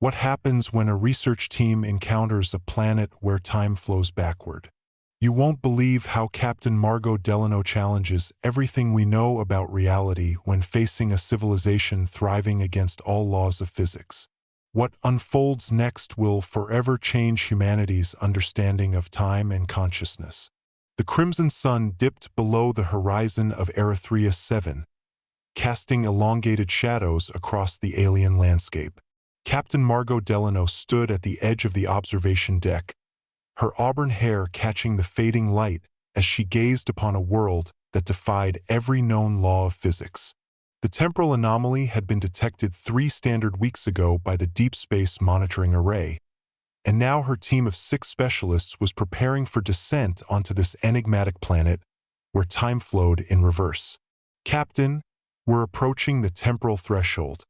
What happens when a research team encounters a planet where time flows backward? You won't believe how Captain Margot Delano challenges everything we know about reality when facing a civilization thriving against all laws of physics. What unfolds next will forever change humanity's understanding of time and consciousness. The crimson sun dipped below the horizon of Erythrea 7, casting elongated shadows across the alien landscape. Captain Margot Delano stood at the edge of the observation deck, her auburn hair catching the fading light as she gazed upon a world that defied every known law of physics. The temporal anomaly had been detected 3 standard weeks ago by the Deep Space Monitoring Array, and now her team of 6 specialists was preparing for descent onto this enigmatic planet where time flowed in reverse. "Captain, we're approaching the temporal threshold,"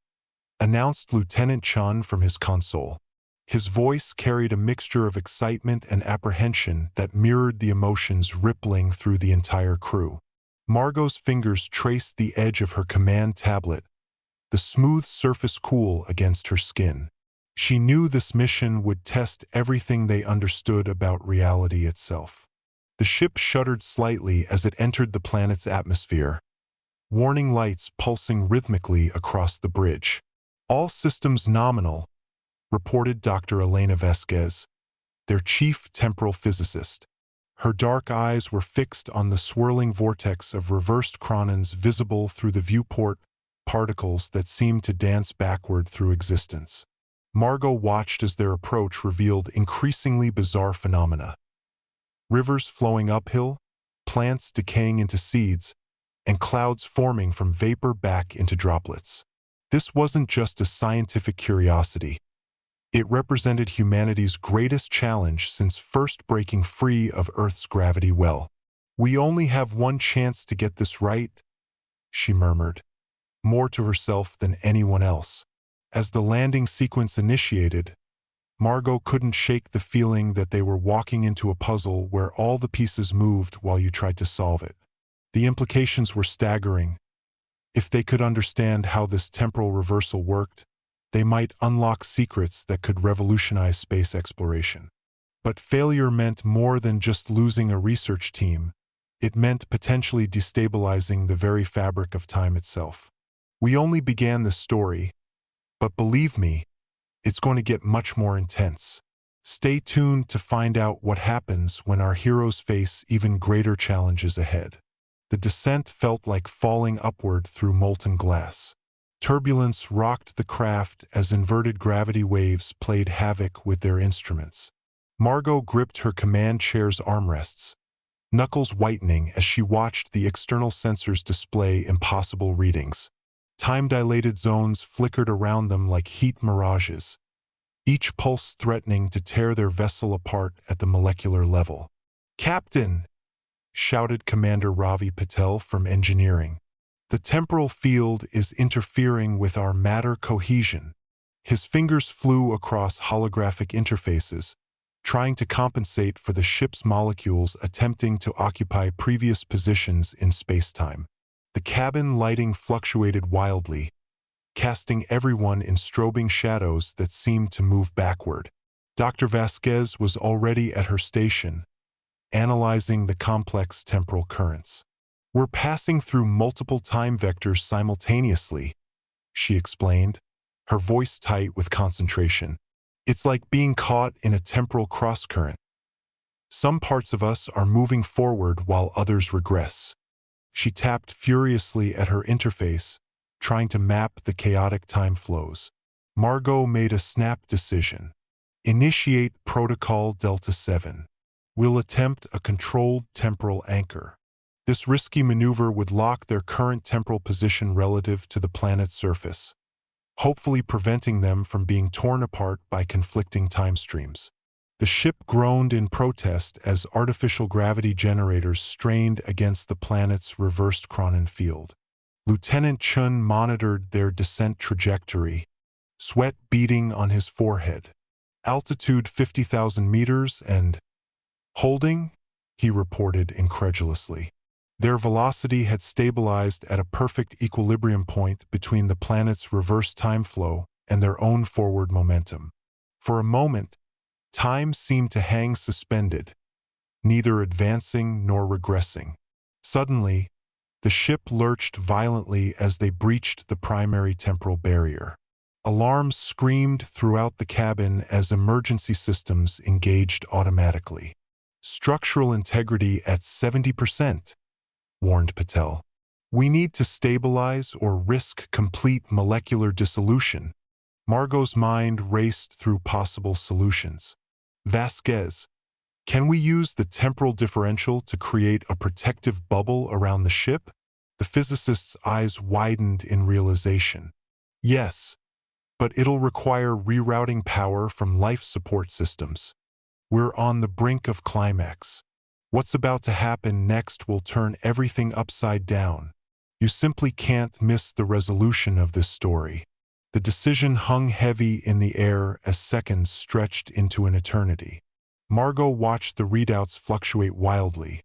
announced Lieutenant Chun from his console. His voice carried a mixture of excitement and apprehension that mirrored the emotions rippling through the entire crew. Margot's fingers traced the edge of her command tablet, the smooth surface cool against her skin. She knew this mission would test everything they understood about reality itself. The ship shuddered slightly as it entered the planet's atmosphere, warning lights pulsing rhythmically across the bridge. "All systems nominal," reported Dr. Elena Vasquez, their chief temporal physicist. Her dark eyes were fixed on the swirling vortex of reversed chronons visible through the viewport, particles that seemed to dance backward through existence. Margot watched as their approach revealed increasingly bizarre phenomena. Rivers flowing uphill, plants decaying into seeds, and clouds forming from vapor back into droplets. This wasn't just a scientific curiosity. It represented humanity's greatest challenge since first breaking free of Earth's gravity well. "We only have one chance to get this right," she murmured, more to herself than anyone else. As the landing sequence initiated, Margot couldn't shake the feeling that they were walking into a puzzle where all the pieces moved while you tried to solve it. The implications were staggering. If they could understand how this temporal reversal worked, they might unlock secrets that could revolutionize space exploration. But failure meant more than just losing a research team. It meant potentially destabilizing the very fabric of time itself. "We only began this story, but believe me, it's going to get much more intense. Stay tuned to find out what happens when our heroes face even greater challenges ahead." The descent felt like falling upward through molten glass. Turbulence rocked the craft as inverted gravity waves played havoc with their instruments. Margot gripped her command chair's armrests, knuckles whitening as she watched the external sensors display impossible readings. Time-dilated zones flickered around them like heat mirages, each pulse threatening to tear their vessel apart at the molecular level. "Captain!" shouted Commander Ravi Patel from engineering. "The temporal field is interfering with our matter cohesion." His fingers flew across holographic interfaces, trying to compensate for the ship's molecules attempting to occupy previous positions in spacetime. The cabin lighting fluctuated wildly, casting everyone in strobing shadows that seemed to move backward. Dr. Vasquez was already at her station, analyzing the complex temporal currents. "We're passing through multiple time vectors simultaneously," she explained, her voice tight with concentration. "It's like being caught in a temporal crosscurrent. Some parts of us are moving forward while others regress." She tapped furiously at her interface, trying to map the chaotic time flows. Margot made a snap decision. "Initiate Protocol Delta 7. We'll attempt a controlled temporal anchor." This risky maneuver would lock their current temporal position relative to the planet's surface, hopefully preventing them from being torn apart by conflicting time streams. The ship groaned in protest as artificial gravity generators strained against the planet's reversed chronon field. Lieutenant Chun monitored their descent trajectory, sweat beading on his forehead. "Altitude 50,000 meters and holding," he reported incredulously. Their velocity had stabilized at a perfect equilibrium point between the planet's reverse time flow and their own forward momentum. For a moment, time seemed to hang suspended, neither advancing nor regressing. Suddenly, the ship lurched violently as they breached the primary temporal barrier. Alarms screamed throughout the cabin as emergency systems engaged automatically. "Structural integrity at 70%, warned Patel. "We need to stabilize or risk complete molecular dissolution." Margot's mind raced through possible solutions. "Vasquez, can we use the temporal differential to create a protective bubble around the ship?" The physicist's eyes widened in realization. "Yes, but it'll require rerouting power from life support systems. We're on the brink of climax. What's about to happen next will turn everything upside down. You simply can't miss the resolution of this story." The decision hung heavy in the air as seconds stretched into an eternity. Margot watched the readouts fluctuate wildly,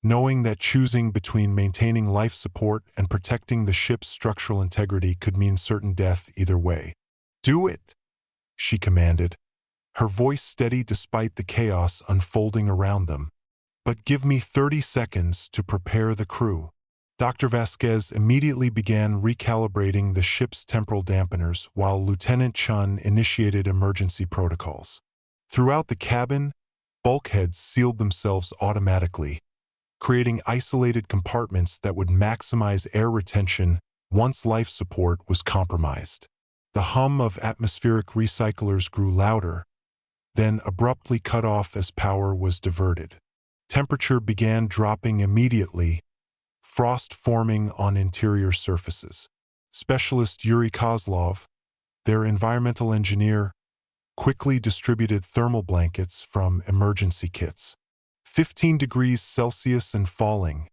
knowing that choosing between maintaining life support and protecting the ship's structural integrity could mean certain death either way. "Do it," she commanded, her voice steady despite the chaos unfolding around them. "But give me 30 seconds to prepare the crew." Dr. Vasquez immediately began recalibrating the ship's temporal dampeners while Lieutenant Chun initiated emergency protocols. Throughout the cabin, bulkheads sealed themselves automatically, creating isolated compartments that would maximize air retention once life support was compromised. The hum of atmospheric recyclers grew louder, then abruptly cut off as power was diverted. Temperature began dropping immediately, frost forming on interior surfaces. Specialist Yuri Kozlov, their environmental engineer, quickly distributed thermal blankets from emergency kits. 15 degrees Celsius and falling,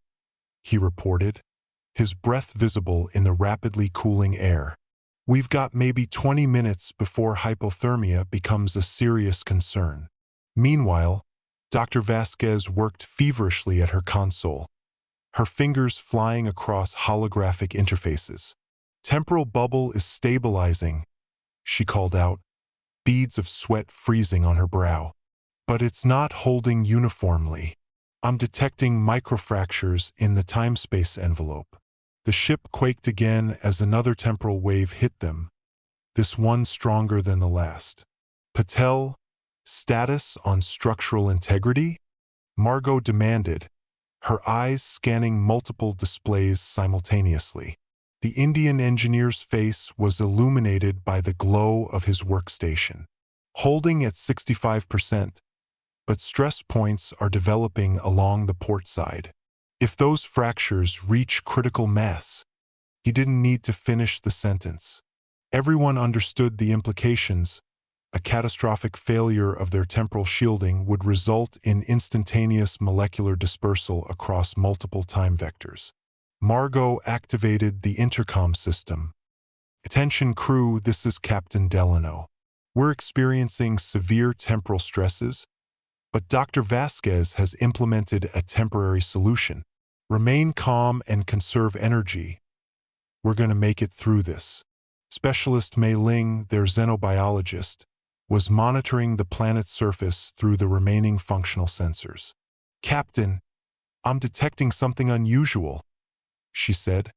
he reported, his breath visible in the rapidly cooling air. "We've got maybe 20 minutes before hypothermia becomes a serious concern." Meanwhile, Dr. Vasquez worked feverishly at her console, her fingers flying across holographic interfaces. "Temporal bubble is stabilizing," she called out, beads of sweat freezing on her brow. "But it's not holding uniformly. I'm detecting microfractures in the time-space envelope." The ship quaked again as another temporal wave hit them, this one stronger than the last. "Patel, status on structural integrity?" Margot demanded, her eyes scanning multiple displays simultaneously. The Indian engineer's face was illuminated by the glow of his workstation. "Holding at 65%, but stress points are developing along the port side. If those fractures reach critical mass." He didn't need to finish the sentence. Everyone understood the implications. A catastrophic failure of their temporal shielding would result in instantaneous molecular dispersal across multiple time vectors. Margot activated the intercom system. "Attention crew, this is Captain Delano. We're experiencing severe temporal stresses, but Dr. Vasquez has implemented a temporary solution. Remain calm and conserve energy. We're going to make it through this." Specialist Mei Ling, their xenobiologist, was monitoring the planet's surface through the remaining functional sensors. "Captain, I'm detecting something unusual," she said,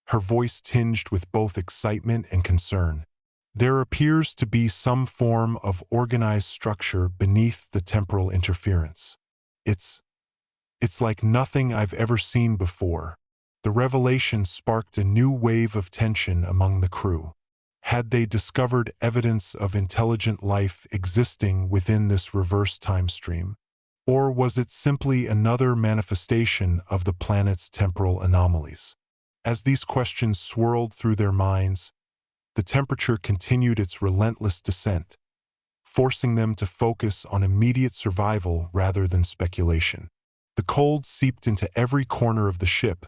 her voice tinged with both excitement and concern. "There appears to be some form of organized structure beneath the temporal interference. It's like nothing I've ever seen before." The revelation sparked a new wave of tension among the crew. Had they discovered evidence of intelligent life existing within this reverse time stream? Or was it simply another manifestation of the planet's temporal anomalies? As these questions swirled through their minds, the temperature continued its relentless descent, forcing them to focus on immediate survival rather than speculation. The cold seeped into every corner of the ship,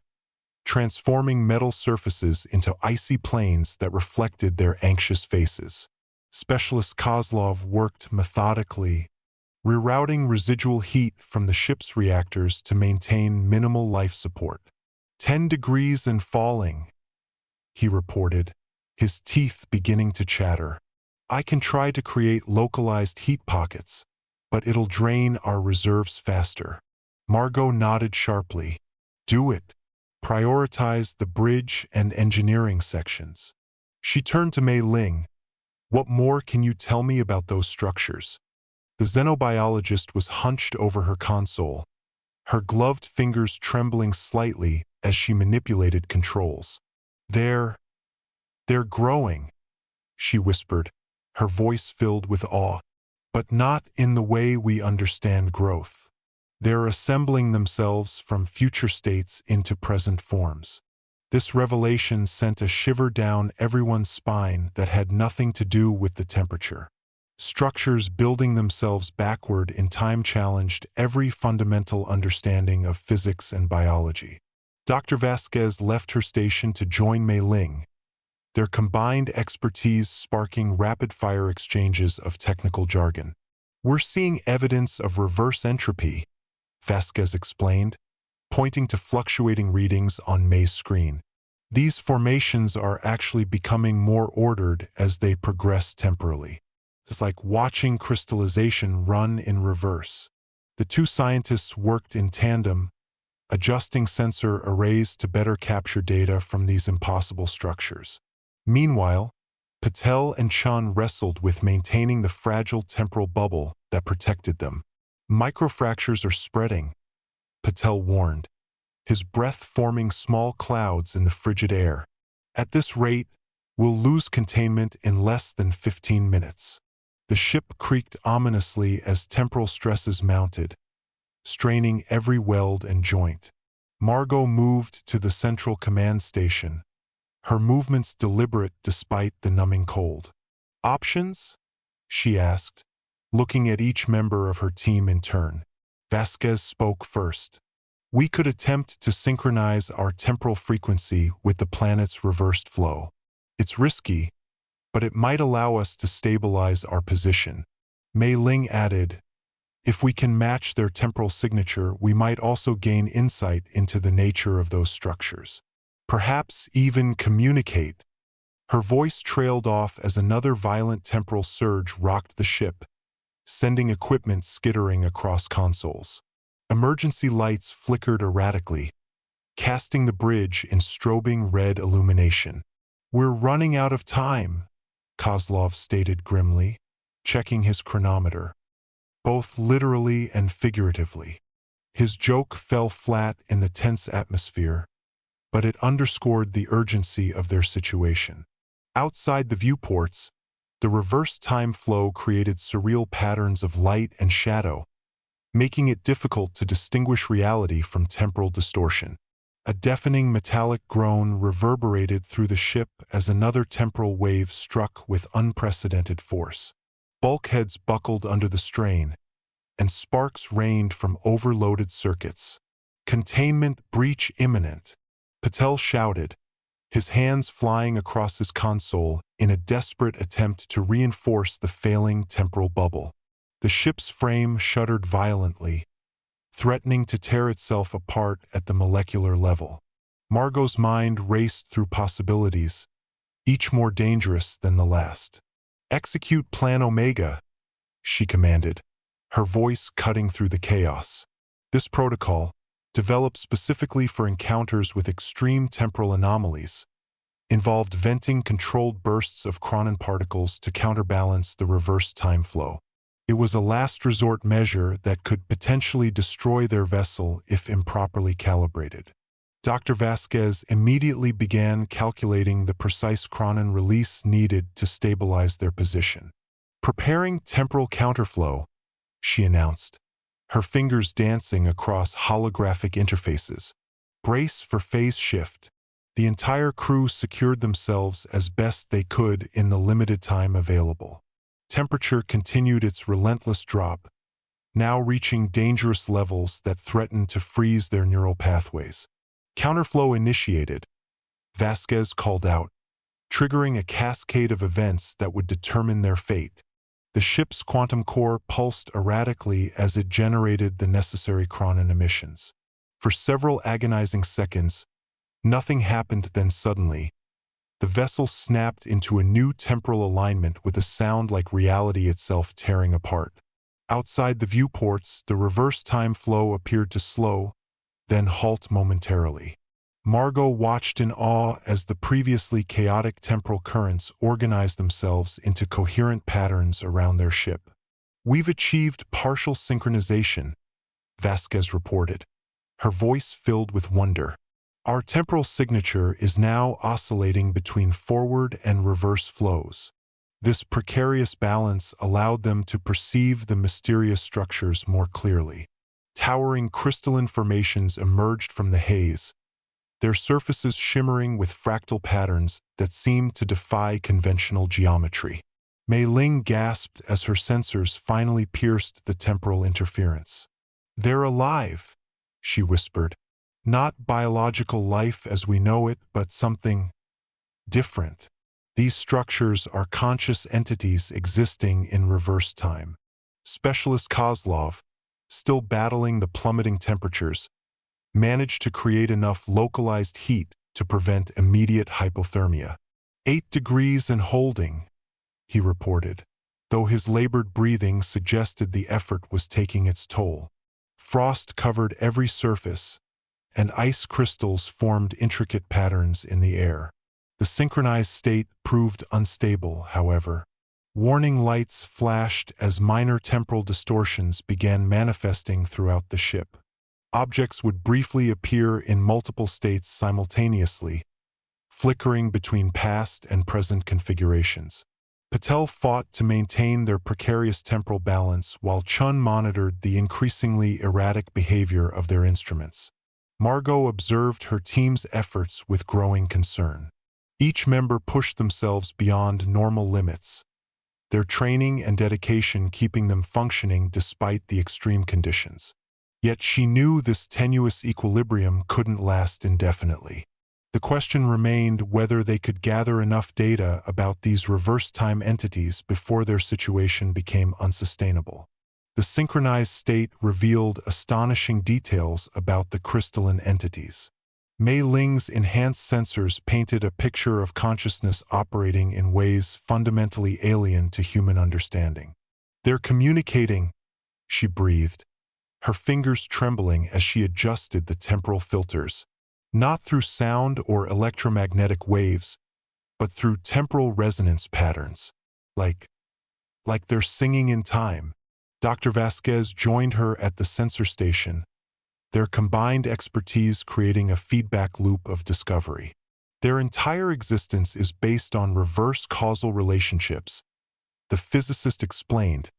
transforming metal surfaces into icy plains that reflected their anxious faces. Specialist Kozlov worked methodically, rerouting residual heat from the ship's reactors to maintain minimal life support. 10 degrees and falling, he reported, his teeth beginning to chatter. I can try to create localized heat pockets, but it'll drain our reserves faster. Margot nodded sharply. Do it. Prioritize the bridge and engineering sections. She turned to Mei Ling. What more can you tell me about those structures? The xenobiologist was hunched over her console, her gloved fingers trembling slightly as she manipulated controls. They're growing, she whispered, her voice filled with awe. But not in the way we understand growth. They're assembling themselves from future states into present forms. This revelation sent a shiver down everyone's spine that had nothing to do with the temperature. Structures building themselves backward in time challenged every fundamental understanding of physics and biology. Dr. Vasquez left her station to join Mei Ling, their combined expertise sparking rapid-fire exchanges of technical jargon. We're seeing evidence of reverse entropy, Vasquez explained, pointing to fluctuating readings on Mei's screen. These formations are actually becoming more ordered as they progress temporally. It's like watching crystallization run in reverse. The two scientists worked in tandem, adjusting sensor arrays to better capture data from these impossible structures. Meanwhile, Patel and Chun wrestled with maintaining the fragile temporal bubble that protected them. Microfractures are spreading, Patel warned, his breath forming small clouds in the frigid air. At this rate, we'll lose containment in less than 15 minutes. The ship creaked ominously as temporal stresses mounted, straining every weld and joint. Margot moved to the central command station, her movements deliberate despite the numbing cold. Options? She asked, looking at each member of her team in turn. Vasquez spoke first. We could attempt to synchronize our temporal frequency with the planet's reversed flow. It's risky, but it might allow us to stabilize our position. Mei Ling added, if we can match their temporal signature, we might also gain insight into the nature of those structures. Perhaps even communicate. Her voice trailed off as another violent temporal surge rocked the ship, sending equipment skittering across consoles. Emergency lights flickered erratically, casting the bridge in strobing red illumination. We're running out of time, Kozlov stated grimly, checking his chronometer, both literally and figuratively. His joke fell flat in the tense atmosphere, but it underscored the urgency of their situation. Outside the viewports, the reverse time flow created surreal patterns of light and shadow, making it difficult to distinguish reality from temporal distortion. A deafening metallic groan reverberated through the ship as another temporal wave struck with unprecedented force. Bulkheads buckled under the strain, and sparks rained from overloaded circuits. Containment breach imminent, Patel shouted, his hands flying across his console in a desperate attempt to reinforce the failing temporal bubble. The ship's frame shuddered violently, threatening to tear itself apart at the molecular level. Margot's mind raced through possibilities, each more dangerous than the last. Execute Plan Omega, she commanded, her voice cutting through the chaos. This protocol, developed specifically for encounters with extreme temporal anomalies, involved venting controlled bursts of chronon particles to counterbalance the reverse time flow. It was a last resort measure that could potentially destroy their vessel if improperly calibrated. Dr. Vasquez immediately began calculating the precise chronon release needed to stabilize their position. Preparing temporal counterflow, she announced, her fingers dancing across holographic interfaces. Brace for phase shift. The entire crew secured themselves as best they could in the limited time available. Temperature continued its relentless drop, now reaching dangerous levels that threatened to freeze their neural pathways. Counterflow initiated, Vasquez called out, triggering a cascade of events that would determine their fate. The ship's quantum core pulsed erratically as it generated the necessary chronon emissions. For several agonizing seconds, nothing happened. Then suddenly, The vessel snapped into a new temporal alignment with a sound like reality itself tearing apart. Outside the viewports, the reverse time flow appeared to slow, then halt momentarily. Margot watched in awe as the previously chaotic temporal currents organized themselves into coherent patterns around their ship. "We've achieved partial synchronization," Vasquez reported, her voice filled with wonder. "Our temporal signature is now oscillating between forward and reverse flows." This precarious balance allowed them to perceive the mysterious structures more clearly. Towering crystalline formations emerged from the haze, their surfaces shimmering with fractal patterns that seemed to defy conventional geometry. Mei Ling gasped as her sensors finally pierced the temporal interference. "They're alive," she whispered. "Not biological life as we know it, but something different. These structures are conscious entities existing in reverse time." Specialist Kozlov, still battling the plummeting temperatures, managed to create enough localized heat to prevent immediate hypothermia. 8 degrees and holding, he reported, though his labored breathing suggested the effort was taking its toll. Frost covered every surface, and ice crystals formed intricate patterns in the air. The synchronized state proved unstable, however. Warning lights flashed as minor temporal distortions began manifesting throughout the ship. Objects would briefly appear in multiple states simultaneously, flickering between past and present configurations. Patel fought to maintain their precarious temporal balance while Chun monitored the increasingly erratic behavior of their instruments. Margot observed her team's efforts with growing concern. Each member pushed themselves beyond normal limits, their training and dedication keeping them functioning despite the extreme conditions. Yet she knew this tenuous equilibrium couldn't last indefinitely. The question remained whether they could gather enough data about these reverse-time entities before their situation became unsustainable. The synchronized state revealed astonishing details about the crystalline entities. Mei Ling's enhanced sensors painted a picture of consciousness operating in ways fundamentally alien to human understanding. "They're communicating," she breathed, her fingers trembling as she adjusted the temporal filters. "Not through sound or electromagnetic waves, but through temporal resonance patterns. Like they're singing in time." Dr. Vasquez joined her at the sensor station, their combined expertise creating a feedback loop of discovery. "Their entire existence is based on reverse causal relationships," the physicist explained,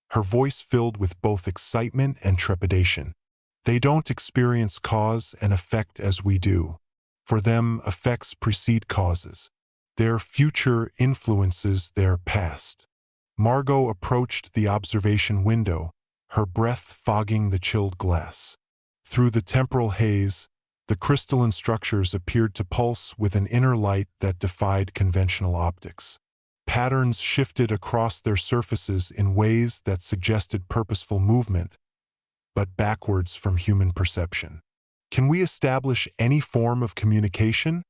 her voice filled with both excitement and trepidation. "They don't experience cause and effect as we do. For them, effects precede causes. Their future influences their past." Margot approached the observation window, her breath fogging the chilled glass. Through the temporal haze, the crystalline structures appeared to pulse with an inner light that defied conventional optics. Patterns shifted across their surfaces in ways that suggested purposeful movement, but backwards from human perception. "Can we establish any form of communication?"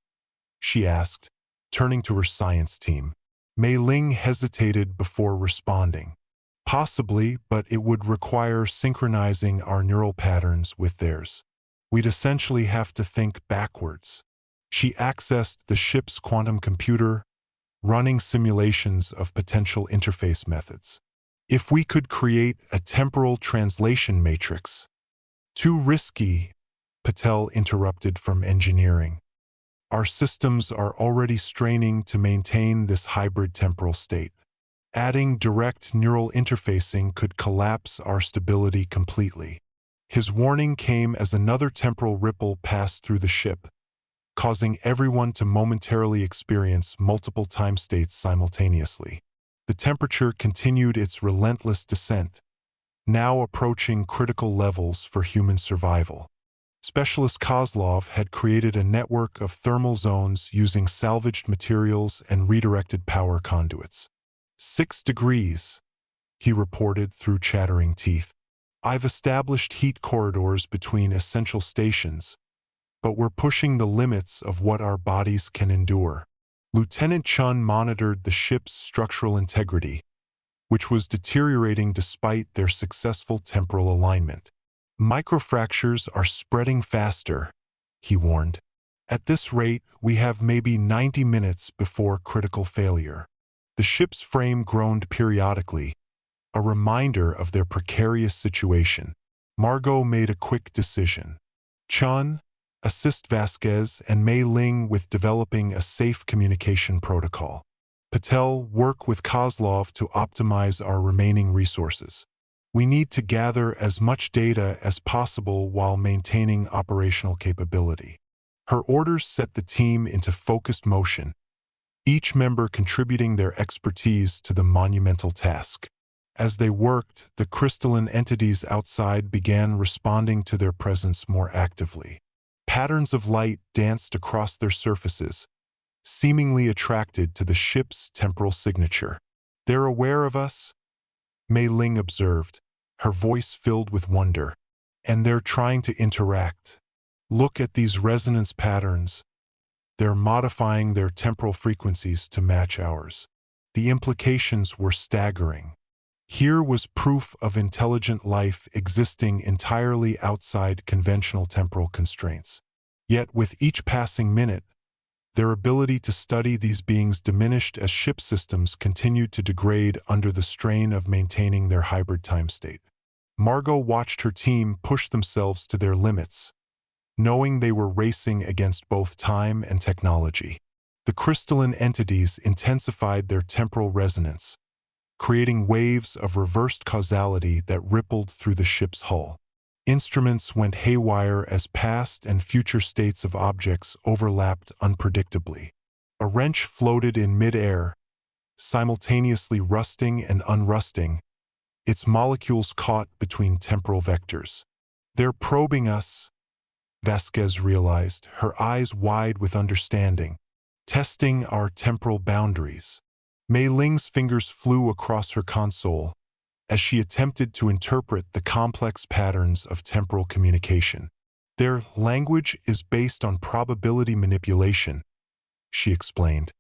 she asked, turning to her science team. Mei Ling hesitated before responding. "Possibly, but it would require synchronizing our neural patterns with theirs. We'd essentially have to think backwards." She accessed the ship's quantum computer, running simulations of potential interface methods. "If we could create a temporal translation matrix." "Too risky," Patel interrupted from engineering. "Our systems are already straining to maintain this hybrid temporal state. Adding direct neural interfacing could collapse our stability completely." His warning came as another temporal ripple passed through the ship, causing everyone to momentarily experience multiple time states simultaneously. The temperature continued its relentless descent, now approaching critical levels for human survival. Specialist Kozlov had created a network of thermal zones using salvaged materials and redirected power conduits. 6 degrees, he reported through chattering teeth. "I've established heat corridors between essential stations, but we're pushing the limits of what our bodies can endure." Lieutenant Chun monitored the ship's structural integrity, which was deteriorating despite their successful temporal alignment. Microfractures are spreading faster, he warned. At this rate, we have maybe 90 minutes before critical failure. The ship's frame groaned periodically, a reminder of their precarious situation. Margot made a quick decision. Chun, assist Vasquez and Mei Ling with developing a safe communication protocol. Patel, work with Kozlov to optimize our remaining resources. We need to gather as much data as possible while maintaining operational capability. Her orders set the team into focused motion, each member contributing their expertise to the monumental task. As they worked, the crystalline entities outside began responding to their presence more actively. Patterns of light danced across their surfaces, seemingly attracted to the ship's temporal signature. "They're aware of us?" Mei Ling observed, her voice filled with wonder. "And they're trying to interact. Look at these resonance patterns. They're modifying their temporal frequencies to match ours." The implications were staggering. Here was proof of intelligent life existing entirely outside conventional temporal constraints. Yet with each passing minute, their ability to study these beings diminished as ship systems continued to degrade under the strain of maintaining their hybrid time state. Margot watched her team push themselves to their limits, knowing they were racing against both time and technology. The crystalline entities intensified their temporal resonance, creating waves of reversed causality that rippled through the ship's hull. Instruments went haywire as past and future states of objects overlapped unpredictably. A wrench floated in mid-air, simultaneously rusting and unrusting, its molecules caught between temporal vectors. "They're probing us," Vasquez realized, her eyes wide with understanding, "testing our temporal boundaries." Mei Ling's fingers flew across her console as she attempted to interpret the complex patterns of temporal communication. "Their language is based on probability manipulation," she explained,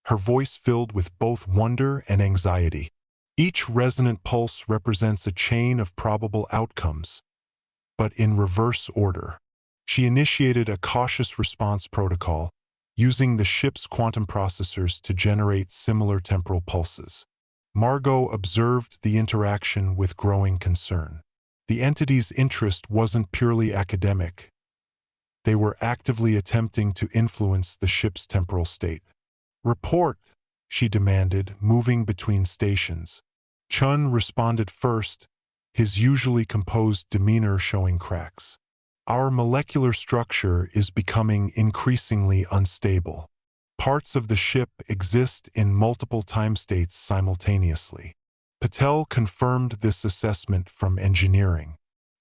her voice filled with both wonder and anxiety. "Each resonant pulse represents a chain of probable outcomes, but in reverse order." She initiated a cautious response protocol, using the ship's quantum processors to generate similar temporal pulses. Margot observed the interaction with growing concern. The entity's interest wasn't purely academic. They were actively attempting to influence the ship's temporal state. "Report," she demanded, moving between stations. Chun responded first, his usually composed demeanor showing cracks. "Our molecular structure is becoming increasingly unstable. Parts of the ship exist in multiple time states simultaneously." Patel confirmed this assessment from engineering.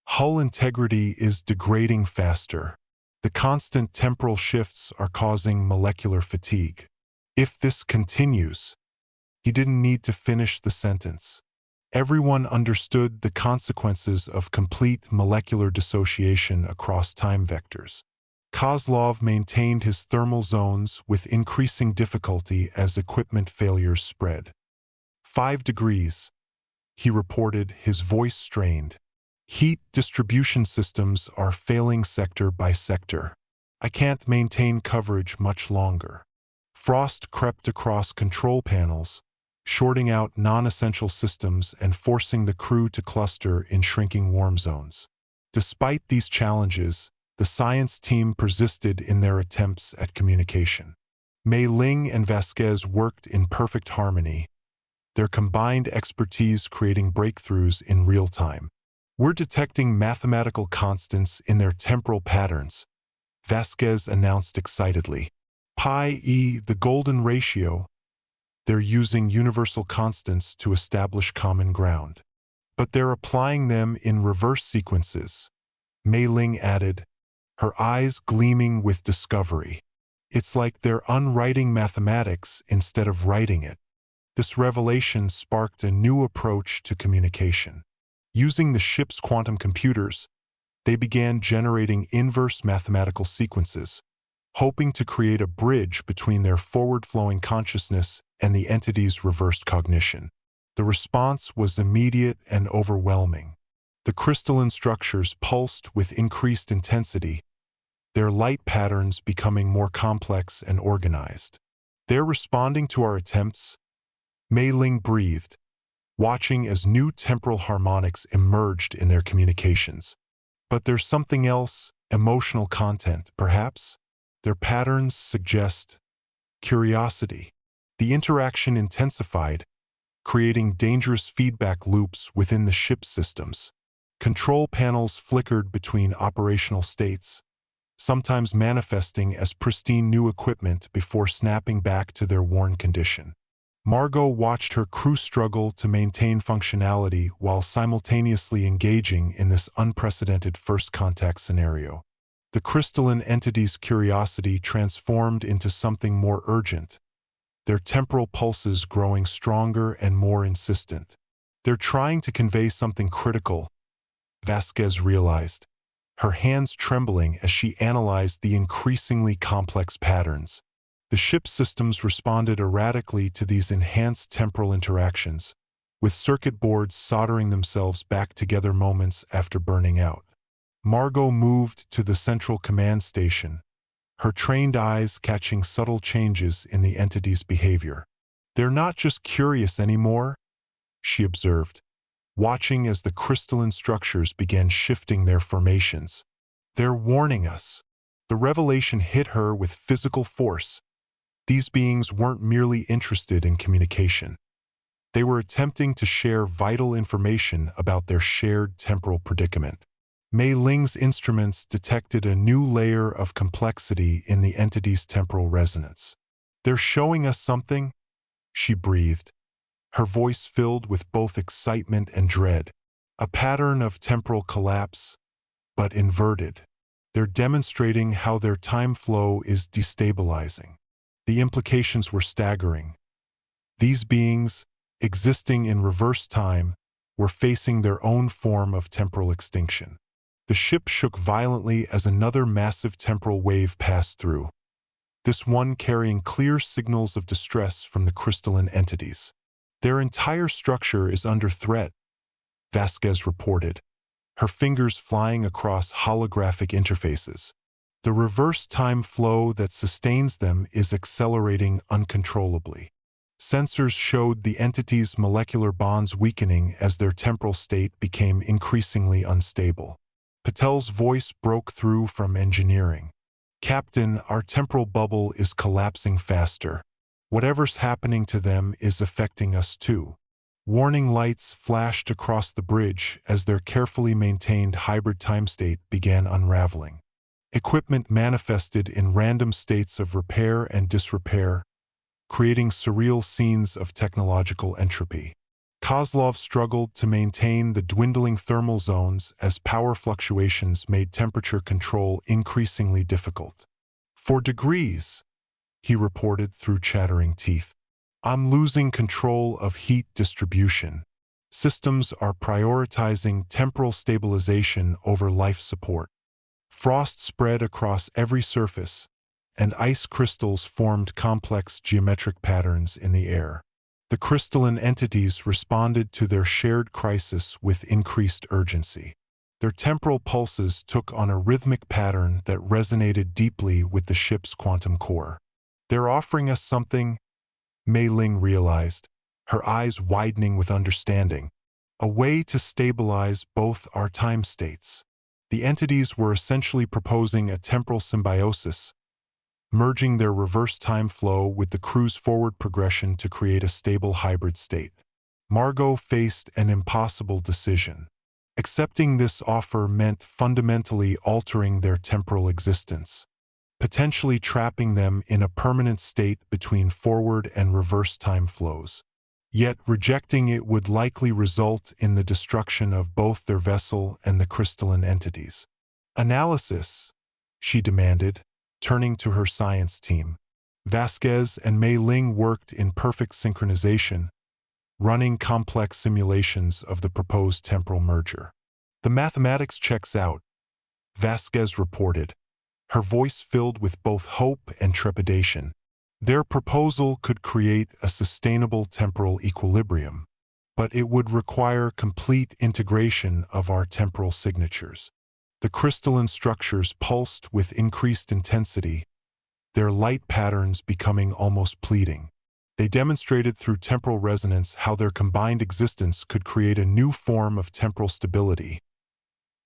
"Hull integrity is degrading faster. The constant temporal shifts are causing molecular fatigue. If this continues..." He didn't need to finish the sentence. Everyone understood the consequences of complete molecular dissociation across time vectors. Kozlov maintained his thermal zones with increasing difficulty as equipment failures spread. 5 degrees, he reported, his voice strained. "Heat distribution systems are failing sector by sector. I can't maintain coverage much longer." Frost crept across control panels, shorting out non-essential systems and forcing the crew to cluster in shrinking warm zones. Despite these challenges, the science team persisted in their attempts at communication. Mei Ling and Vasquez worked in perfect harmony, their combined expertise creating breakthroughs in real time. "We're detecting mathematical constants in their temporal patterns," Vasquez announced excitedly. "Pi e, the golden ratio. They're using universal constants to establish common ground. But they're applying them in reverse sequences," Mei Ling added, her eyes gleaming with discovery. "It's like they're unwriting mathematics instead of writing it." This revelation sparked a new approach to communication. Using the ship's quantum computers, they began generating inverse mathematical sequences, hoping to create a bridge between their forward-flowing consciousness and the entity's reversed cognition. The response was immediate and overwhelming. The crystalline structures pulsed with increased intensity, their light patterns becoming more complex and organized. "They're responding to our attempts," Mei Ling breathed, watching as new temporal harmonics emerged in their communications. "But there's something else, emotional content, perhaps? Their patterns suggest curiosity." The interaction intensified, creating dangerous feedback loops within the ship's systems. Control panels flickered between operational states, sometimes manifesting as pristine new equipment before snapping back to their worn condition. Margot watched her crew struggle to maintain functionality while simultaneously engaging in this unprecedented first contact scenario. The crystalline entity's curiosity transformed into something more urgent, their temporal pulses growing stronger and more insistent. "They're trying to convey something critical," Vasquez realized, her hands trembling as she analyzed the increasingly complex patterns. The ship's systems responded erratically to these enhanced temporal interactions, with circuit boards soldering themselves back together moments after burning out. Margot moved to the central command station, her trained eyes catching subtle changes in the entity's behavior. "They're not just curious anymore," she observed, watching as the crystalline structures began shifting their formations. "They're warning us." The revelation hit her with physical force. These beings weren't merely interested in communication. They were attempting to share vital information about their shared temporal predicament. Mei Ling's instruments detected a new layer of complexity in the entity's temporal resonance. "They're showing us something," she breathed, her voice filled with both excitement and dread. "A pattern of temporal collapse, but inverted. They're demonstrating how their time flow is destabilizing." The implications were staggering. These beings, existing in reverse time, were facing their own form of temporal extinction. The ship shook violently as another massive temporal wave passed through, this one carrying clear signals of distress from the crystalline entities. "Their entire structure is under threat," Vasquez reported, her fingers flying across holographic interfaces. "The reverse time flow that sustains them is accelerating uncontrollably." Sensors showed the entities' molecular bonds weakening as their temporal state became increasingly unstable. Patel's voice broke through from engineering. "Captain, our temporal bubble is collapsing faster. Whatever's happening to them is affecting us too." Warning lights flashed across the bridge as their carefully maintained hybrid time state began unraveling. Equipment manifested in random states of repair and disrepair, creating surreal scenes of technological entropy. Kozlov struggled to maintain the dwindling thermal zones as power fluctuations made temperature control increasingly difficult. "4 degrees," he reported through chattering teeth. "I'm losing control of heat distribution. Systems are prioritizing temporal stabilization over life support." Frost spread across every surface, and ice crystals formed complex geometric patterns in the air. The crystalline entities responded to their shared crisis with increased urgency. Their temporal pulses took on a rhythmic pattern that resonated deeply with the ship's quantum core. "They're offering us something," Mei Ling realized, her eyes widening with understanding, "a way to stabilize both our time states." The entities were essentially proposing a temporal symbiosis, merging their reverse time flow with the crew's forward progression to create a stable hybrid state. Margot faced an impossible decision. Accepting this offer meant fundamentally altering their temporal existence, potentially trapping them in a permanent state between forward and reverse time flows. Yet rejecting it would likely result in the destruction of both their vessel and the crystalline entities. "Analysis," she demanded, turning to her science team. Vasquez and Mei Ling worked in perfect synchronization, running complex simulations of the proposed temporal merger. "The mathematics checks out," Vasquez reported, her voice filled with both hope and trepidation. Their proposal could create a sustainable temporal equilibrium, but it would require complete integration of our temporal signatures. The crystalline structures pulsed with increased intensity, their light patterns becoming almost pleading. They demonstrated through temporal resonance how their combined existence could create a new form of temporal stability,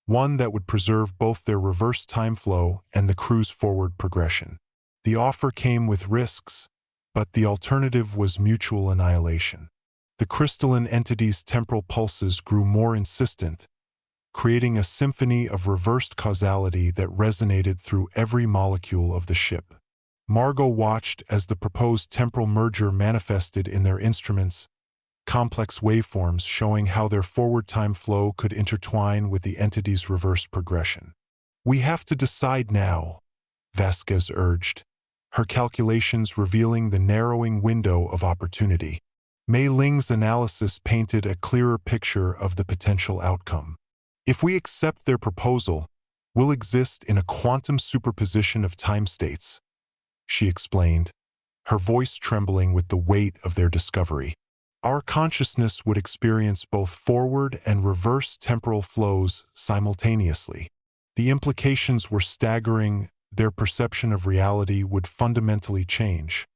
one that would preserve both their reverse time flow and the crew's forward progression. The offer came with risks, but the alternative was mutual annihilation. The crystalline entity's temporal pulses grew more insistent, creating a symphony of reversed causality that resonated through every molecule of the ship. Margot watched as the proposed temporal merger manifested in their instruments, complex waveforms showing how their forward time flow could intertwine with the entity's reverse progression. "We have to decide now," Vasquez urged, her calculations revealing the narrowing window of opportunity. Mei Ling's analysis painted a clearer picture of the potential outcome. "If we accept their proposal, we'll exist in a quantum superposition of time states," she explained, her voice trembling with the weight of their discovery. "Our consciousness would experience both forward and reverse temporal flows simultaneously. The implications were staggering. Their perception of reality would fundamentally change,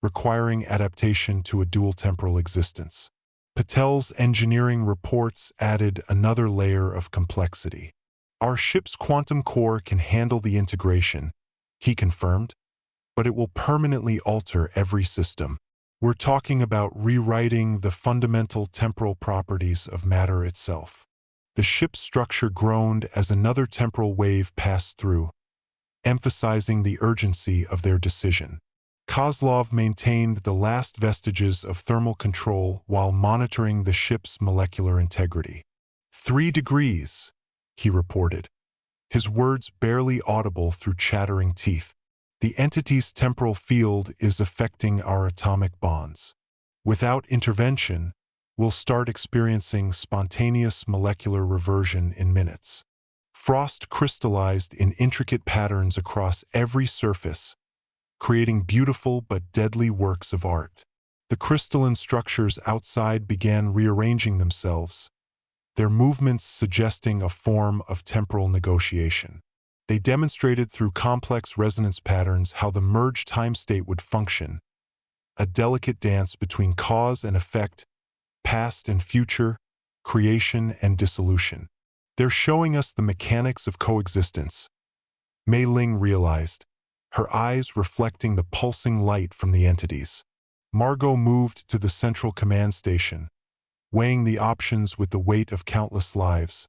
requiring adaptation to a dual temporal existence." Patel's engineering reports added another layer of complexity. "Our ship's quantum core can handle the integration," he confirmed, "but it will permanently alter every system. We're talking about rewriting the fundamental temporal properties of matter itself." The ship's structure groaned as another temporal wave passed through, emphasizing the urgency of their decision. Kozlov maintained the last vestiges of thermal control while monitoring the ship's molecular integrity. 3 degrees, he reported, his words barely audible through chattering teeth. "The entity's temporal field is affecting our atomic bonds. Without intervention, we'll start experiencing spontaneous molecular reversion in minutes." Frost crystallized in intricate patterns across every surface, creating beautiful but deadly works of art. The crystalline structures outside began rearranging themselves, their movements suggesting a form of temporal negotiation. They demonstrated through complex resonance patterns how the merged time state would function, a delicate dance between cause and effect, past and future, creation and dissolution. "They're showing us the mechanics of coexistence," Mei Ling realized, her eyes reflecting the pulsing light from the entities. Margot moved to the central command station, weighing the options with the weight of countless lives,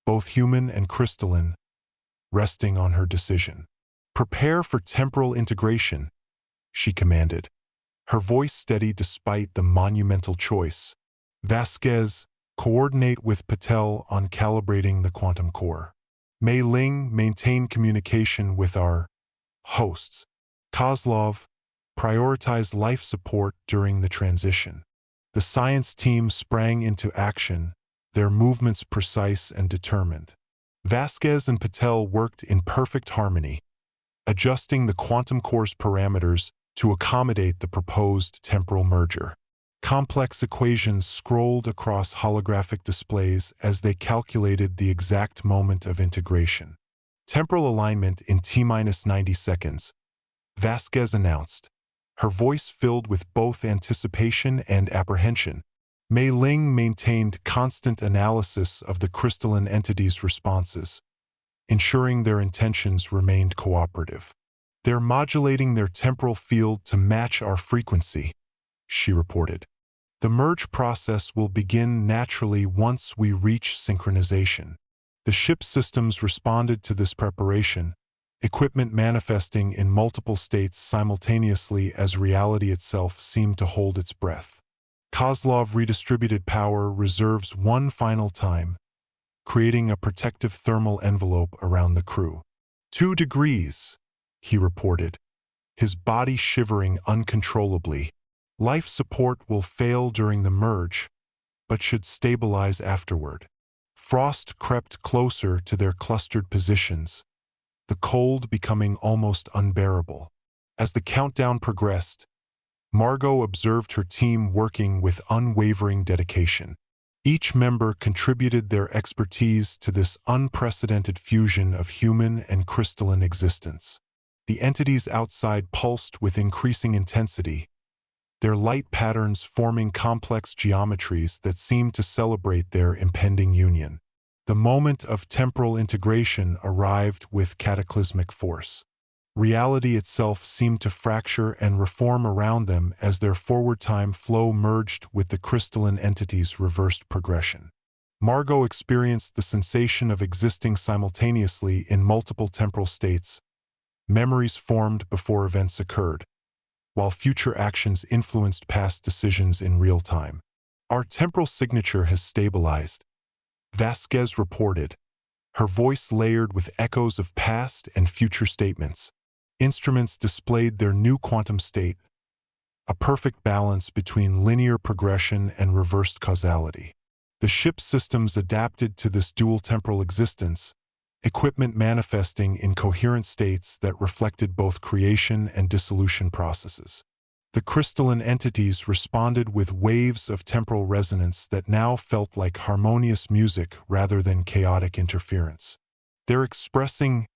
both human and crystalline, resting on her decision. "Prepare for temporal integration," she commanded, her voice steady despite the monumental choice. "Vasquez, coordinate with Patel on calibrating the quantum core. Mei Ling, maintain communication with our hosts. Kozlov, prioritize life support during the transition." The science team sprang into action, their movements precise and determined. Vasquez and Patel worked in perfect harmony, adjusting the quantum core's parameters to accommodate the proposed temporal merger. Complex equations scrolled across holographic displays as they calculated the exact moment of integration. "Temporal alignment in T-90 seconds," Vasquez announced, her voice filled with both anticipation and apprehension. Mei Ling maintained constant analysis of the crystalline entity's responses, ensuring their intentions remained cooperative. "They're modulating their temporal field to match our frequency," she reported. "The merge process will begin naturally once we reach synchronization." The ship's systems responded to this preparation, equipment manifesting in multiple states simultaneously as reality itself seemed to hold its breath. Kozlov redistributed power reserves one final time, creating a protective thermal envelope around the crew. 2 degrees, he reported, his body shivering uncontrollably. "Life support will fail during the merge, but should stabilize afterward." Frost crept closer to their clustered positions, the cold becoming almost unbearable. As the countdown progressed, Margot observed her team working with unwavering dedication. Each member contributed their expertise to this unprecedented fusion of human and crystalline existence. The entities outside pulsed with increasing intensity, their light patterns forming complex geometries that seemed to celebrate their impending union. The moment of temporal integration arrived with cataclysmic force. Reality itself seemed to fracture and reform around them as their forward time flow merged with the crystalline entity's reversed progression. Margot experienced the sensation of existing simultaneously in multiple temporal states, memories formed before events occurred, while future actions influenced past decisions in real time. Our temporal signature has stabilized, Vasquez reported, her voice layered with echoes of past and future statements. Instruments displayed their new quantum state, a perfect balance between linear progression and reversed causality. The ship's systems adapted to this dual temporal existence, equipment manifesting in coherent states that reflected both creation and dissolution processes. The crystalline entities responded with waves of temporal resonance that now felt like harmonious music rather than chaotic interference. They're expressing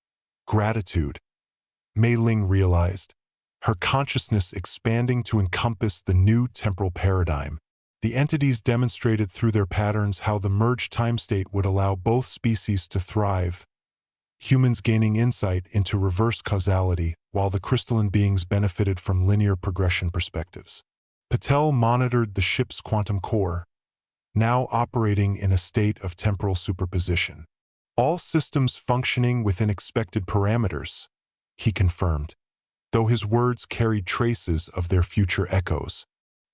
gratitude, Mei Ling realized, her consciousness expanding to encompass the new temporal paradigm. The entities demonstrated through their patterns how the merged time state would allow both species to thrive, humans gaining insight into reverse causality, while the crystalline beings benefited from linear progression perspectives. Patel monitored the ship's quantum core, now operating in a state of temporal superposition. All systems functioning within expected parameters, he confirmed, though his words carried traces of their future echoes.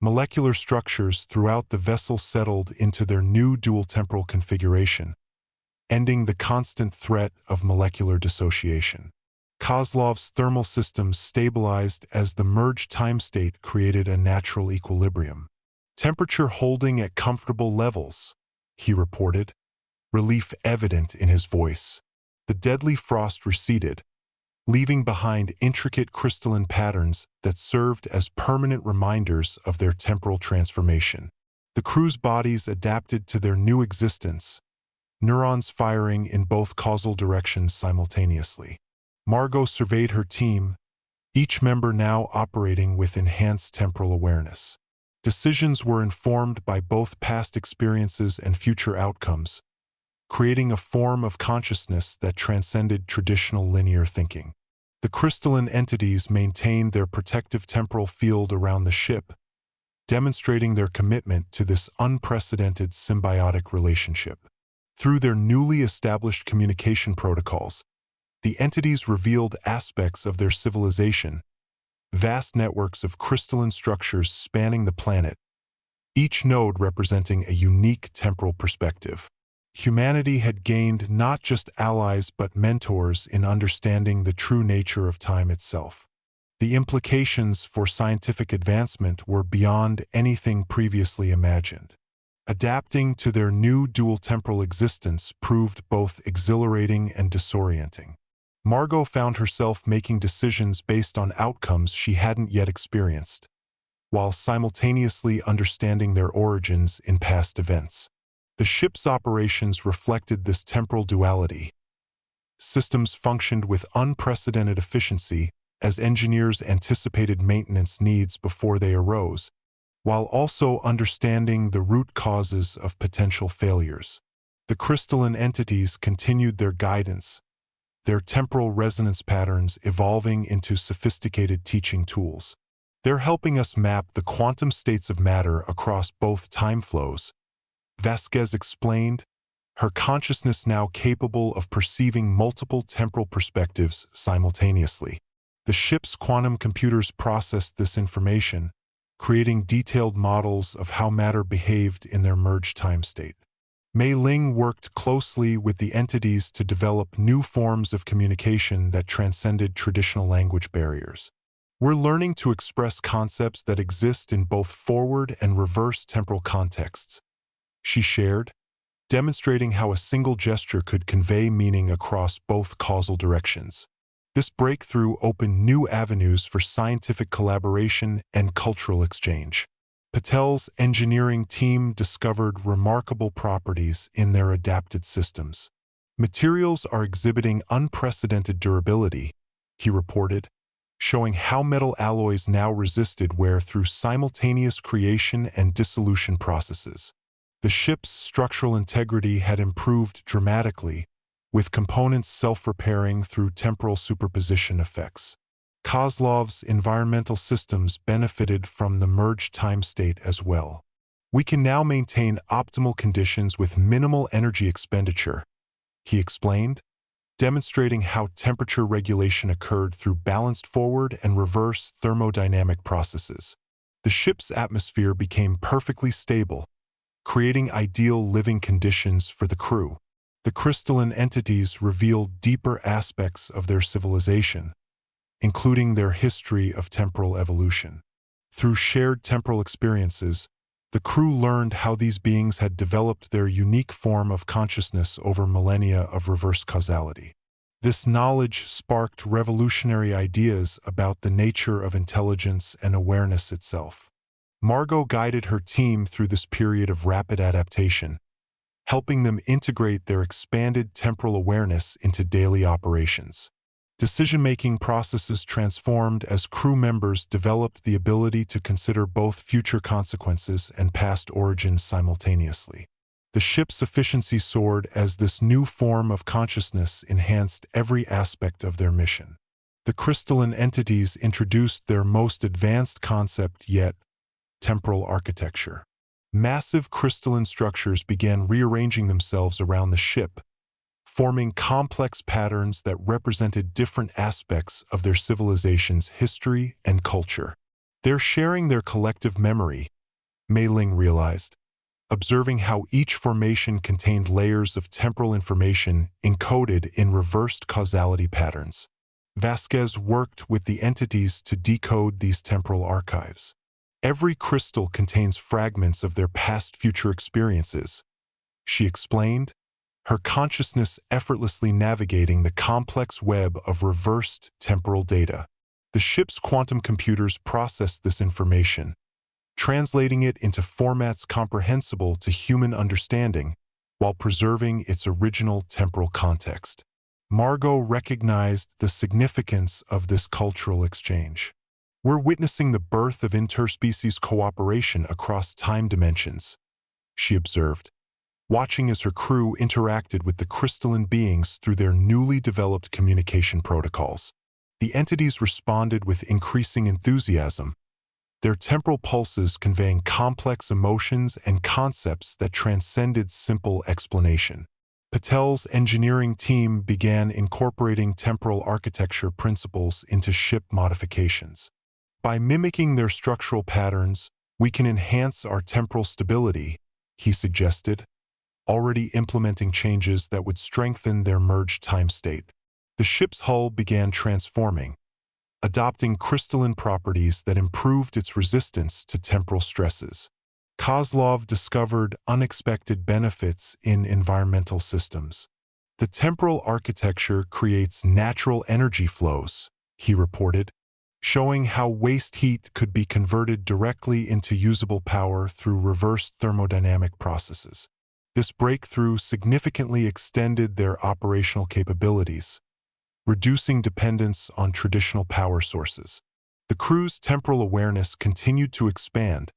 Molecular structures throughout the vessel settled into their new dual temporal configuration, ending the constant threat of molecular dissociation. Kozlov's thermal systems stabilized as the merged time state created a natural equilibrium. Temperature holding at comfortable levels, he reported, relief evident in his voice. The deadly frost receded, leaving behind intricate crystalline patterns that served as permanent reminders of their temporal transformation. The crew's bodies adapted to their new existence, neurons firing in both causal directions simultaneously. Margot surveyed her team, each member now operating with enhanced temporal awareness. Decisions were informed by both past experiences and future outcomes, creating a form of consciousness that transcended traditional linear thinking. The crystalline entities maintained their protective temporal field around the ship, demonstrating their commitment to this unprecedented symbiotic relationship. Through their newly established communication protocols, the entities revealed aspects of their civilization, vast networks of crystalline structures spanning the planet, each node representing a unique temporal perspective. Humanity had gained not just allies but mentors in understanding the true nature of time itself. The implications for scientific advancement were beyond anything previously imagined. Adapting to their new dual temporal existence proved both exhilarating and disorienting. Margot found herself making decisions based on outcomes she hadn't yet experienced, while simultaneously understanding their origins in past events. The ship's operations reflected this temporal duality. Systems functioned with unprecedented efficiency as engineers anticipated maintenance needs before they arose, while also understanding the root causes of potential failures. The crystalline entities continued their guidance, their temporal resonance patterns evolving into sophisticated teaching tools. They're helping us map the quantum states of matter across both time flows, Vasquez explained, her consciousness now capable of perceiving multiple temporal perspectives simultaneously. The ship's quantum computers processed this information, creating detailed models of how matter behaved in their merged time state. Mei Ling worked closely with the entities to develop new forms of communication that transcended traditional language barriers. We're learning to express concepts that exist in both forward and reverse temporal contexts, she shared, demonstrating how a single gesture could convey meaning across both causal directions. This breakthrough opened new avenues for scientific collaboration and cultural exchange. Patel's engineering team discovered remarkable properties in their adapted systems. Materials are exhibiting unprecedented durability, he reported, showing how metal alloys now resisted wear through simultaneous creation and dissolution processes. The ship's structural integrity had improved dramatically, with components self-repairing through temporal superposition effects. Kozlov's environmental systems benefited from the merged time state as well. We can now maintain optimal conditions with minimal energy expenditure, he explained, demonstrating how temperature regulation occurred through balanced forward and reverse thermodynamic processes. The ship's atmosphere became perfectly stable, creating ideal living conditions for the crew. The crystalline entities revealed deeper aspects of their civilization, including their history of temporal evolution. Through shared temporal experiences, the crew learned how these beings had developed their unique form of consciousness over millennia of reverse causality. This knowledge sparked revolutionary ideas about the nature of intelligence and awareness itself. Margot guided her team through this period of rapid adaptation, helping them integrate their expanded temporal awareness into daily operations. Decision-making processes transformed as crew members developed the ability to consider both future consequences and past origins simultaneously. The ship's efficiency soared as this new form of consciousness enhanced every aspect of their mission. The crystalline entities introduced their most advanced concept yet, temporal architecture. Massive crystalline structures began rearranging themselves around the ship, forming complex patterns that represented different aspects of their civilization's history and culture. They're sharing their collective memory, Mei Ling realized, observing how each formation contained layers of temporal information encoded in reversed causality patterns. Vasquez worked with the entities to decode these temporal archives. Every crystal contains fragments of their past-future experiences, she explained, her consciousness effortlessly navigating the complex web of reversed temporal data. The ship's quantum computers processed this information, translating it into formats comprehensible to human understanding while preserving its original temporal context. Margot recognized the significance of this cultural exchange. We're witnessing the birth of interspecies cooperation across time dimensions, she observed, watching as her crew interacted with the crystalline beings through their newly developed communication protocols. The entities responded with increasing enthusiasm, their temporal pulses conveying complex emotions and concepts that transcended simple explanation. Patel's engineering team began incorporating temporal architecture principles into ship modifications. By mimicking their structural patterns, we can enhance our temporal stability, he suggested, already implementing changes that would strengthen their merged time state. The ship's hull began transforming, adopting crystalline properties that improved its resistance to temporal stresses. Kozlov discovered unexpected benefits in environmental systems. The temporal architecture creates natural energy flows, he reported, showing how waste heat could be converted directly into usable power through reversed thermodynamic processes. This breakthrough significantly extended their operational capabilities, reducing dependence on traditional power sources. The crew's temporal awareness continued to expand,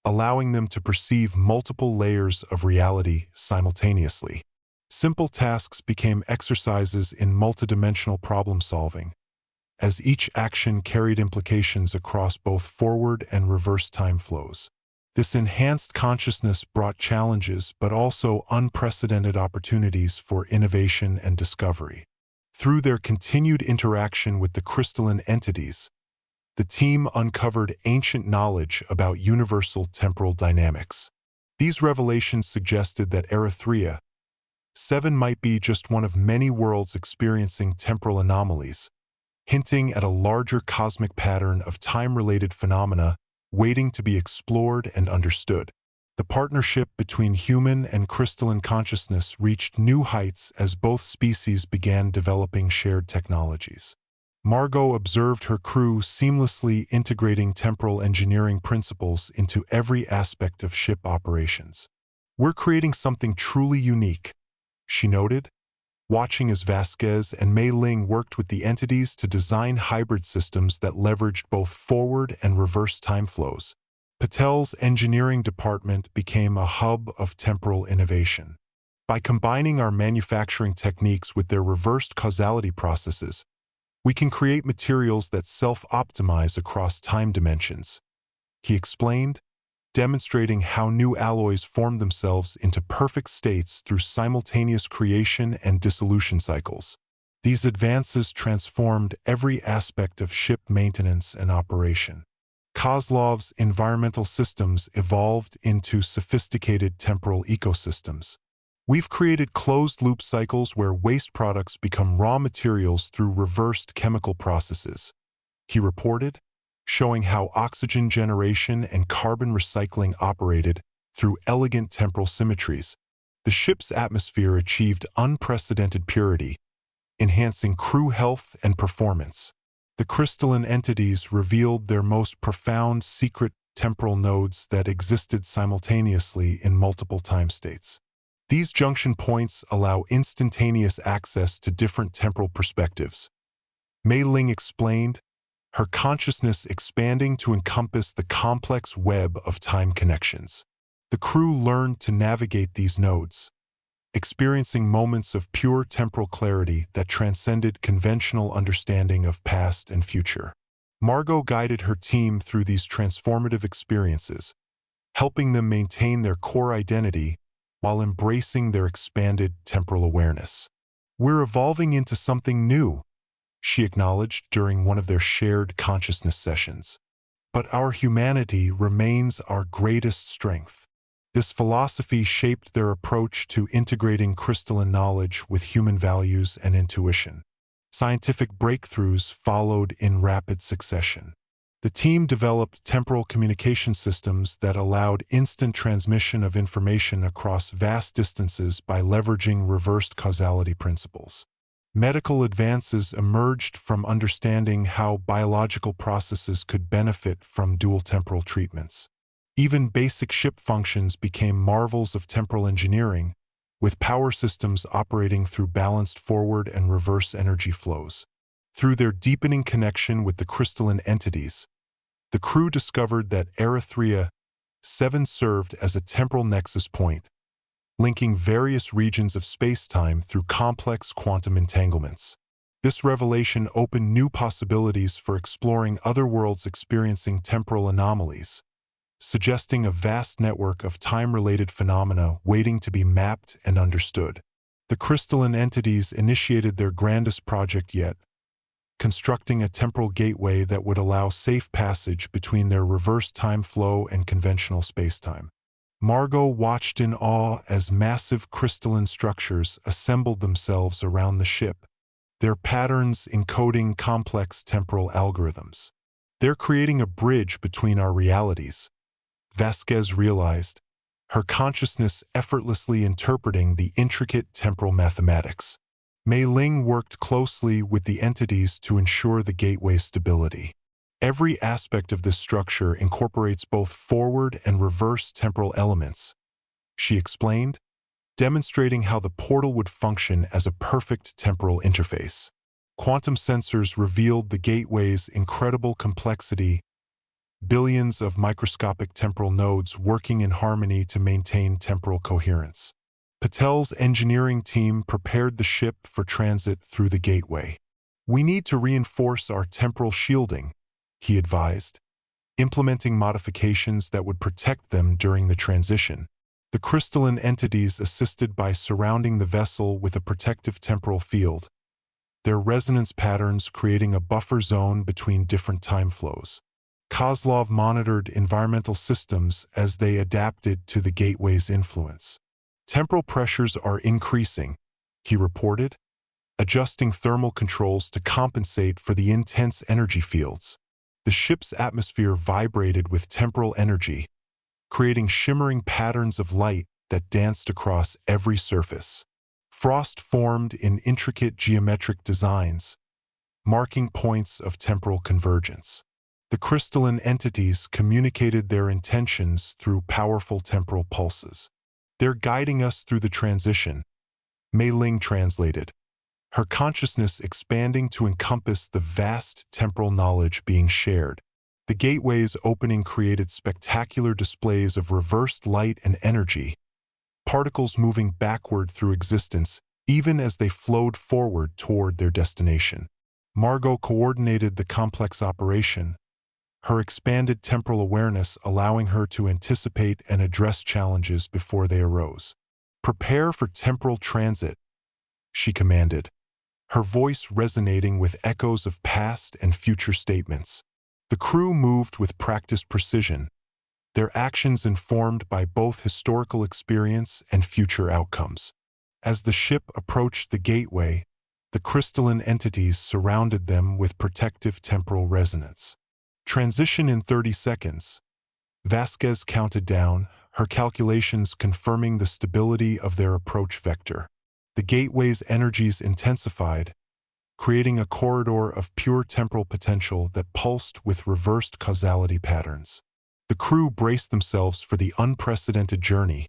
allowing them to perceive multiple layers of reality simultaneously. Simple tasks became exercises in multidimensional problem-solving, as each action carried implications across both forward and reverse time flows. This enhanced consciousness brought challenges but also unprecedented opportunities for innovation and discovery. Through their continued interaction with the crystalline entities, the team uncovered ancient knowledge about universal temporal dynamics. These revelations suggested that Erythrea 7 might be just one of many worlds experiencing temporal anomalies, hinting at a larger cosmic pattern of time-related phenomena waiting to be explored and understood. The partnership between human and crystalline consciousness reached new heights as both species began developing shared technologies. Margot observed her crew seamlessly integrating temporal engineering principles into every aspect of ship operations. "We're creating something truly unique," she noted, watching as Vasquez and Mei Ling worked with the entities to design hybrid systems that leveraged both forward and reverse time flows. Patel's engineering department became a hub of temporal innovation. By combining our manufacturing techniques with their reversed causality processes, we can create materials that self-optimize across time dimensions, he explained, demonstrating how new alloys form themselves into perfect states through simultaneous creation and dissolution cycles. These advances transformed every aspect of ship maintenance and operation. Kozlov's environmental systems evolved into sophisticated temporal ecosystems. "We've created closed-loop cycles where waste products become raw materials through reversed chemical processes," he reported, showing how oxygen generation and carbon recycling operated through elegant temporal symmetries. The ship's atmosphere achieved unprecedented purity, enhancing crew health and performance. The crystalline entities revealed their most profound secret temporal nodes that existed simultaneously in multiple time states. These junction points allow instantaneous access to different temporal perspectives. Mei Ling explained, her consciousness expanding to encompass the complex web of time connections. The crew learned to navigate these nodes, experiencing moments of pure temporal clarity that transcended conventional understanding of past and future. Margot guided her team through these transformative experiences, helping them maintain their core identity while embracing their expanded temporal awareness. "We're evolving into something new," she acknowledged during one of their shared consciousness sessions. "But our humanity remains our greatest strength." This philosophy shaped their approach to integrating crystalline knowledge with human values and intuition. Scientific breakthroughs followed in rapid succession. The team developed temporal communication systems that allowed instant transmission of information across vast distances by leveraging reversed causality principles. Medical advances emerged from understanding how biological processes could benefit from dual temporal treatments. Even basic ship functions became marvels of temporal engineering, with power systems operating through balanced forward and reverse energy flows. Through their deepening connection with the crystalline entities, the crew discovered that Erythrea 7 served as a temporal nexus point, linking various regions of space-time through complex quantum entanglements. This revelation opened new possibilities for exploring other worlds experiencing temporal anomalies, suggesting a vast network of time-related phenomena waiting to be mapped and understood. The crystalline entities initiated their grandest project yet, constructing a temporal gateway that would allow safe passage between their reverse time flow and conventional spacetime. Margot watched in awe as massive crystalline structures assembled themselves around the ship, their patterns encoding complex temporal algorithms. "They're creating a bridge between our realities," Vasquez realized, her consciousness effortlessly interpreting the intricate temporal mathematics. Mei Ling worked closely with the entities to ensure the gateway's stability. "Every aspect of this structure incorporates both forward and reverse temporal elements," she explained, demonstrating how the portal would function as a perfect temporal interface. Quantum sensors revealed the gateway's incredible complexity, billions of microscopic temporal nodes working in harmony to maintain temporal coherence. Patel's engineering team prepared the ship for transit through the gateway. "We need to reinforce our temporal shielding," he advised, implementing modifications that would protect them during the transition. The crystalline entities assisted by surrounding the vessel with a protective temporal field, their resonance patterns creating a buffer zone between different time flows. Kozlov monitored environmental systems as they adapted to the gateway's influence. "Temporal pressures are increasing," he reported, adjusting thermal controls to compensate for the intense energy fields. The ship's atmosphere vibrated with temporal energy, creating shimmering patterns of light that danced across every surface. Frost formed in intricate geometric designs, marking points of temporal convergence. The crystalline entities communicated their intentions through powerful temporal pulses. "They're guiding us through the transition," Mei Ling translated, her consciousness expanding to encompass the vast temporal knowledge being shared. The gateway's opening created spectacular displays of reversed light and energy, particles moving backward through existence even as they flowed forward toward their destination. Margot coordinated the complex operation, her expanded temporal awareness allowing her to anticipate and address challenges before they arose. "Prepare for temporal transit," she commanded, her voice resonating with echoes of past and future statements. The crew moved with practiced precision, their actions informed by both historical experience and future outcomes. As the ship approached the gateway, the crystalline entities surrounded them with protective temporal resonance. "Transition in 30 seconds. Vasquez counted down, her calculations confirming the stability of their approach vector. The gateway's energies intensified, creating a corridor of pure temporal potential that pulsed with reversed causality patterns. The crew braced themselves for the unprecedented journey,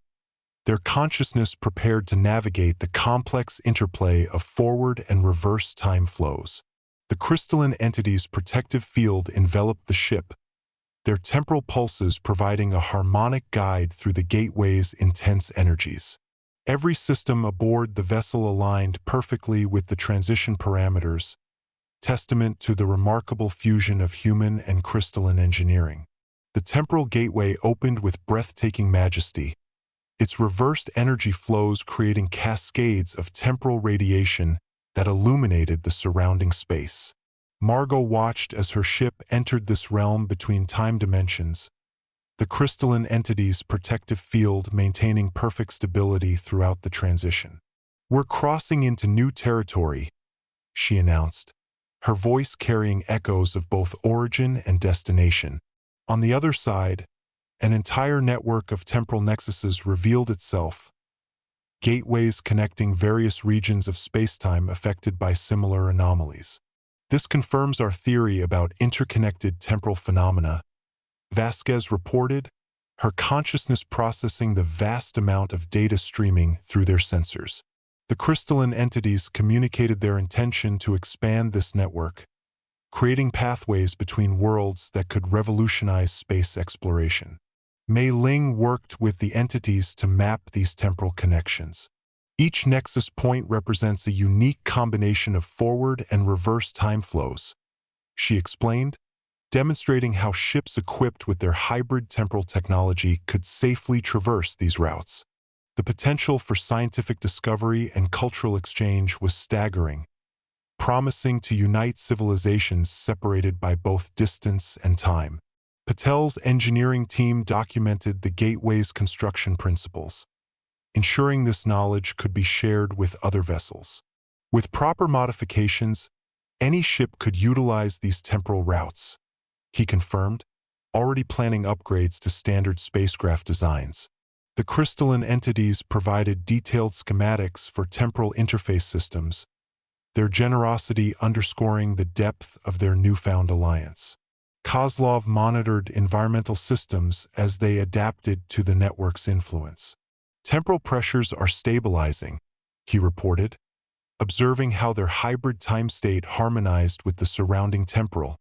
their consciousness prepared to navigate the complex interplay of forward and reverse time flows. The crystalline entity's protective field enveloped the ship, their temporal pulses providing a harmonic guide through the gateway's intense energies. Every system aboard the vessel aligned perfectly with the transition parameters, testament to the remarkable fusion of human and crystalline engineering. The temporal gateway opened with breathtaking majesty, its reversed energy flows creating cascades of temporal radiation that illuminated the surrounding space. Margot watched as her ship entered this realm between time dimensions, the crystalline entity's protective field maintaining perfect stability throughout the transition. "We're crossing into new territory," she announced, her voice carrying echoes of both origin and destination. On the other side, an entire network of temporal nexuses revealed itself, gateways connecting various regions of spacetime affected by similar anomalies. "This confirms our theory about interconnected temporal phenomena," Vasquez reported, her consciousness processing the vast amount of data streaming through their sensors. The crystalline entities communicated their intention to expand this network, creating pathways between worlds that could revolutionize space exploration. Mei Ling worked with the entities to map these temporal connections. "Each nexus point represents a unique combination of forward and reverse time flows," she explained, demonstrating how ships equipped with their hybrid temporal technology could safely traverse these routes. The potential for scientific discovery and cultural exchange was staggering, promising to unite civilizations separated by both distance and time. Patel's engineering team documented the gateway's construction principles, ensuring this knowledge could be shared with other vessels. With proper modifications, any ship could utilize these temporal routes, he confirmed, already planning upgrades to standard spacecraft designs. The crystalline entities provided detailed schematics for temporal interface systems, their generosity underscoring the depth of their newfound alliance. Kozlov monitored environmental systems as they adapted to the network's influence. "Temporal pressures are stabilizing," he reported, observing how their hybrid time state harmonized with the surrounding temporal,